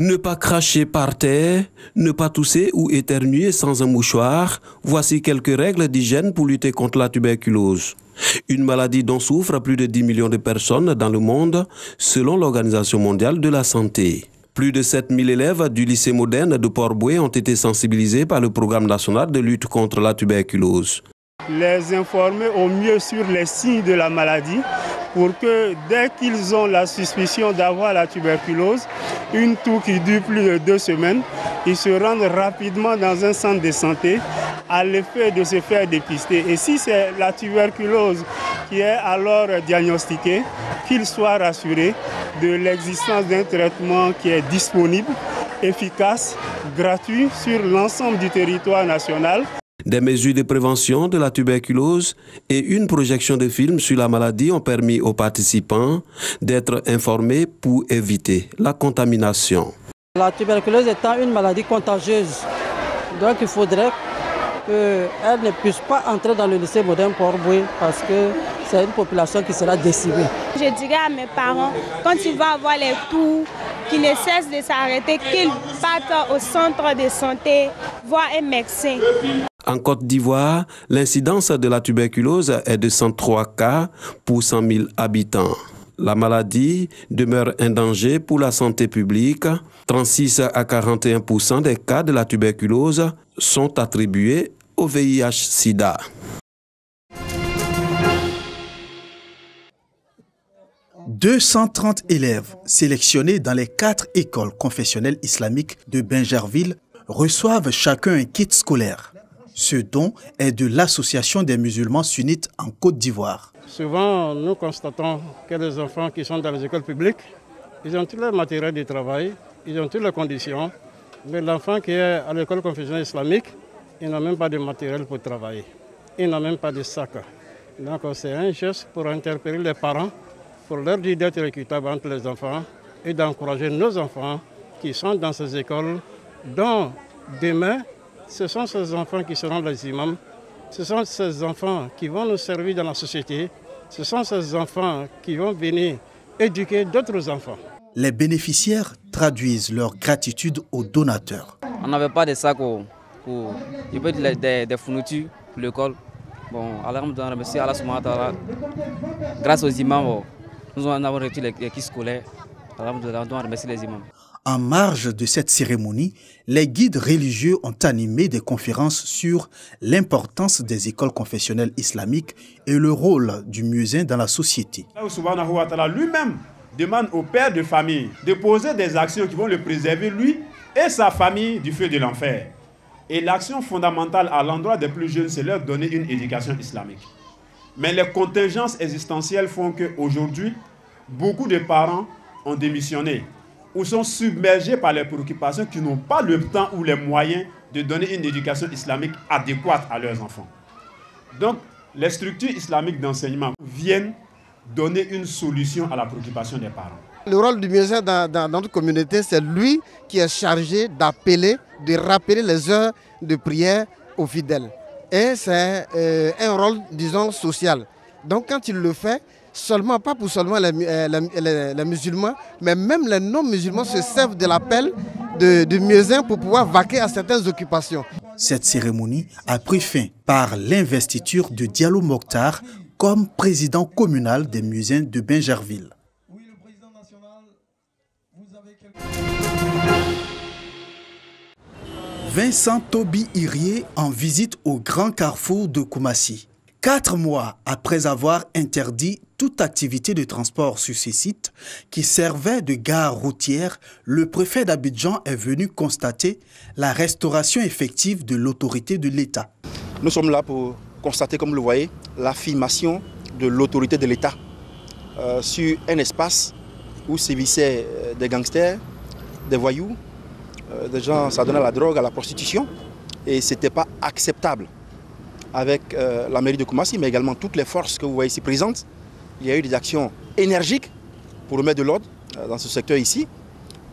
Ne pas cracher par terre, ne pas tousser ou éternuer sans un mouchoir, voici quelques règles d'hygiène pour lutter contre la tuberculose. Une maladie dont souffrent plus de 10 millions de personnes dans le monde, selon l'Organisation mondiale de la santé. Plus de 7000 élèves du lycée moderne de Port-Bouët ont été sensibilisés par le programme national de lutte contre la tuberculose. Les informer au mieux sur les signes de la maladie pour que dès qu'ils ont la suspicion d'avoir la tuberculose, une toux qui dure plus de 2 semaines, ils se rendent rapidement dans un centre de santé à l'effet de se faire dépister. Et si c'est la tuberculose qui est alors diagnostiquée, qu'ils soient rassurés de l'existence d'un traitement qui est disponible, efficace, gratuit sur l'ensemble du territoire national. Des mesures de prévention de la tuberculose et une projection de films sur la maladie ont permis aux participants d'être informés pour éviter la contamination. La tuberculose étant une maladie contagieuse, donc il faudrait qu'elle ne puisse pas entrer dans le lycée moderne Port-Bouët parce que c'est une population qui sera décimée. Je dirais à mes parents, quand ils vont avoir les tours, qu'ils ne cessent de s'arrêter, qu'ils partent au centre de santé voir un médecin. En Côte d'Ivoire, l'incidence de la tuberculose est de 103 cas pour 100 000 habitants. La maladie demeure un danger pour la santé publique. 36 à 41% des cas de la tuberculose sont attribués au VIH-Sida. « 230 élèves sélectionnés dans les 4 écoles confessionnelles islamiques de Bingerville reçoivent chacun un kit scolaire. Ce don est de l'Association des musulmans sunnites en Côte d'Ivoire. Souvent, nous constatons que les enfants qui sont dans les écoles publiques, ils ont tout le matériel de travail, ils ont toutes les conditions, mais l'enfant qui est à l'école confessionnelle islamique, il n'a même pas de matériel pour travailler, il n'a même pas de sac. Donc c'est un geste pour interpeller les parents, pour leur dire d'être équitable entre les enfants et d'encourager nos enfants qui sont dans ces écoles, dont demain, ce sont ces enfants qui seront les imams, ce sont ces enfants qui vont nous servir dans la société, ce sont ces enfants qui vont venir éduquer d'autres enfants. Les bénéficiaires traduisent leur gratitude aux donateurs. On n'avait pas de sacs pour des fournitures pour l'école. Bon, alors on remercie Allah subhanahu wa ta'ala. Grâce aux imams, nous avons reçu les kits scolaires. Alors on doit remercier les imams. En marge de cette cérémonie, les guides religieux ont animé des conférences sur l'importance des écoles confessionnelles islamiques et le rôle du muezzin dans la société. Allah subhanahu wa ta'ala lui-même demande aux pères de famille de poser des actions qui vont le préserver lui et sa famille du feu de l'enfer. Et l'action fondamentale à l'endroit des plus jeunes, c'est leur donner une éducation islamique. Mais les contingences existentielles font qu'aujourd'hui, beaucoup de parents ont démissionné ou sont submergés par les préoccupations qui n'ont pas le temps ou les moyens de donner une éducation islamique adéquate à leurs enfants. Donc, les structures islamiques d'enseignement viennent donner une solution à la préoccupation des parents. Le rôle du muezzin dans notre communauté, c'est lui qui est chargé d'appeler, de rappeler les heures de prière aux fidèles. Et c'est un rôle, disons, social. Donc quand il le fait, pas pour seulement les musulmans, mais même les non-musulmans se servent de l'appel du muezzin pour pouvoir vaquer à certaines occupations. Cette cérémonie a pris fin par l'investiture de Diallo Mokhtar comme président communal des muezzins de Bingerville. Vincent Toby Irié en visite au grand carrefour de Koumassi. 4 mois après avoir interdit toute activité de transport sur ces sites qui servaient de gare routière, le préfet d'Abidjan est venu constater la restauration effective de l'autorité de l'État. Nous sommes là pour constater, comme vous le voyez, l'affirmation de l'autorité de l'État sur un espace où sévissaient des gangsters, des voyous, des gens s'adonnant à la drogue, à la prostitution, et ce n'était pas acceptable. Avec la mairie de Koumassi, mais également toutes les forces que vous voyez ici présentes, il y a eu des actions énergiques pour remettre de l'ordre dans ce secteur ici,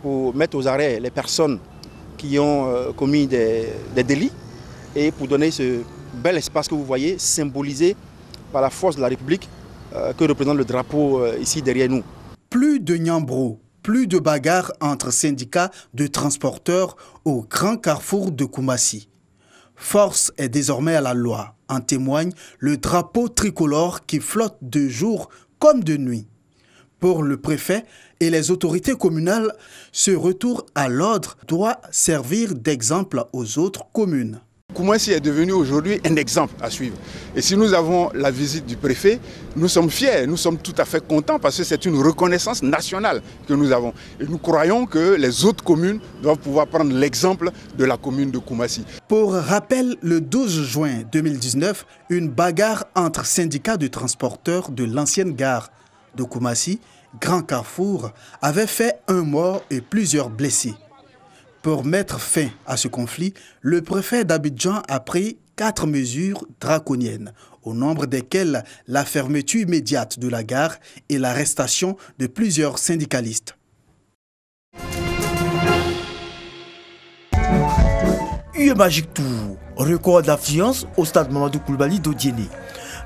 pour mettre aux arrêts les personnes qui ont commis des délits et pour donner ce bel espace que vous voyez, symbolisé par la force de la République que représente le drapeau ici derrière nous. Plus de Nyambro, Plus de bagarres entre syndicats de transporteurs au grand carrefour de Koumassi. Force est désormais à la loi. En témoigne le drapeau tricolore qui flotte de jour comme de nuit. Pour le préfet et les autorités communales, ce retour à l'ordre doit servir d'exemple aux autres communes. Koumassi est devenu aujourd'hui un exemple à suivre. Et si nous avons la visite du préfet, nous sommes fiers, nous sommes tout à fait contents parce que c'est une reconnaissance nationale que nous avons. Et nous croyons que les autres communes doivent pouvoir prendre l'exemple de la commune de Koumassi. Pour rappel, le 12 juin 2019, une bagarre entre syndicats de transporteurs de l'ancienne gare de Koumassi, Grand Carrefour, avait fait un mort et plusieurs blessés. Pour mettre fin à ce conflit, le préfet d'Abidjan a pris 4 mesures draconiennes, au nombre desquelles la fermeture immédiate de la gare et l'arrestation de plusieurs syndicalistes. Magic Tour, record d'affluence au stade Mamadou Koulibaly d'Odiéné.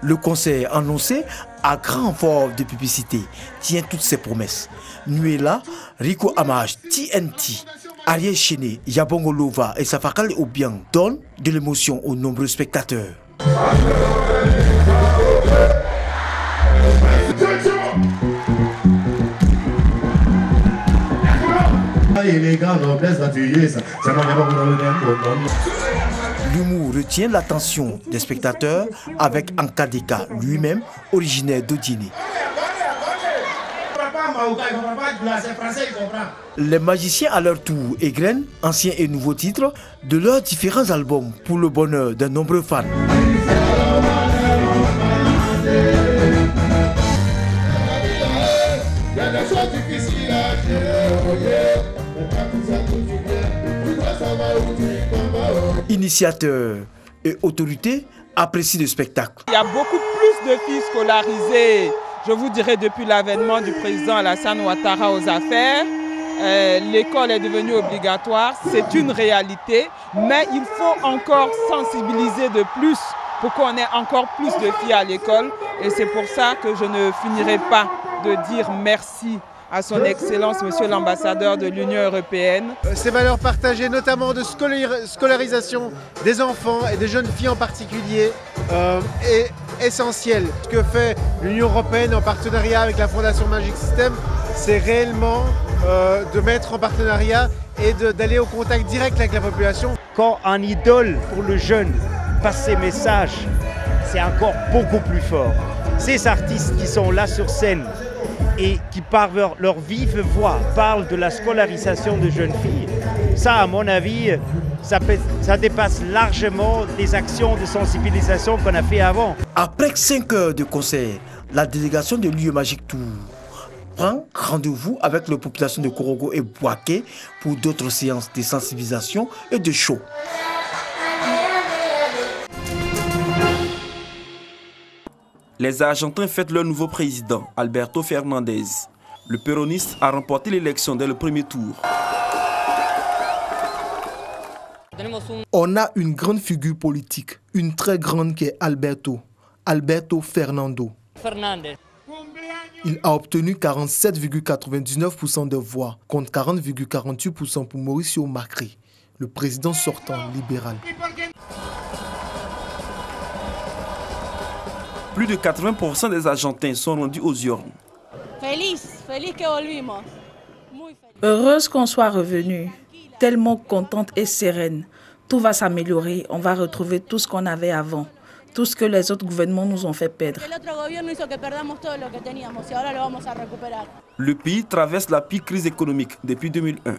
Le conseil annoncé à grand renfort de publicité tient toutes ses promesses. Nuela, Rico Amage, TNT, Ariel Chéné, Yabongo Lova et Safakal Obiang donnent de l'émotion aux nombreux spectateurs. L'humour retient l'attention des spectateurs avec Ankadeka, lui-même originaire d'Odiéné. Les magiciens à leur tour égrènent anciens et nouveaux titres de leurs différents albums pour le bonheur de nombreux fans. Initiateurs et autorités apprécient le spectacle. Il y a beaucoup plus de filles scolarisées, je vous dirais depuis l'avènement du président Alassane Ouattara aux affaires. L'école est devenue obligatoire, c'est une réalité, mais il faut encore sensibiliser de plus pour qu'on ait encore plus de filles à l'école. Et c'est pour ça que je ne finirai pas de dire merci à son Excellence, Monsieur l'ambassadeur de l'Union européenne. Ces valeurs partagées, notamment de scolarisation des enfants et des jeunes filles en particulier, est essentielle. Ce que fait l'Union européenne en partenariat avec la Fondation Magic System, c'est réellement de mettre en partenariat et d'aller au contact direct avec la population. Quand un idole pour le jeune passe ses messages, c'est encore beaucoup plus fort. Ces artistes qui sont là sur scène et qui par leur vive voix parlent de la scolarisation de jeunes filles, ça à mon avis, ça dépasse largement les actions de sensibilisation qu'on a fait avant. Après 5 heures de concert, la délégation de l'UE Magic Tour prend rendez-vous avec la population de Korogo et Bouaké pour d'autres séances de sensibilisation et de show. Les Argentins fêtent leur nouveau président, Alberto Fernandez. Le péroniste a remporté l'élection dès le premier tour. On a une grande figure politique, une très grande qui est Alberto Fernando. Il a obtenu 47,99% de voix contre 40,48% pour Mauricio Macri, le président sortant libéral. Plus de 80% des Argentins sont rendus aux urnes. Heureuse qu'on soit revenu, tellement contente et sereine. Tout va s'améliorer, on va retrouver tout ce qu'on avait avant, tout ce que les autres gouvernements nous ont fait perdre. Le pays traverse la pire crise économique depuis 2001.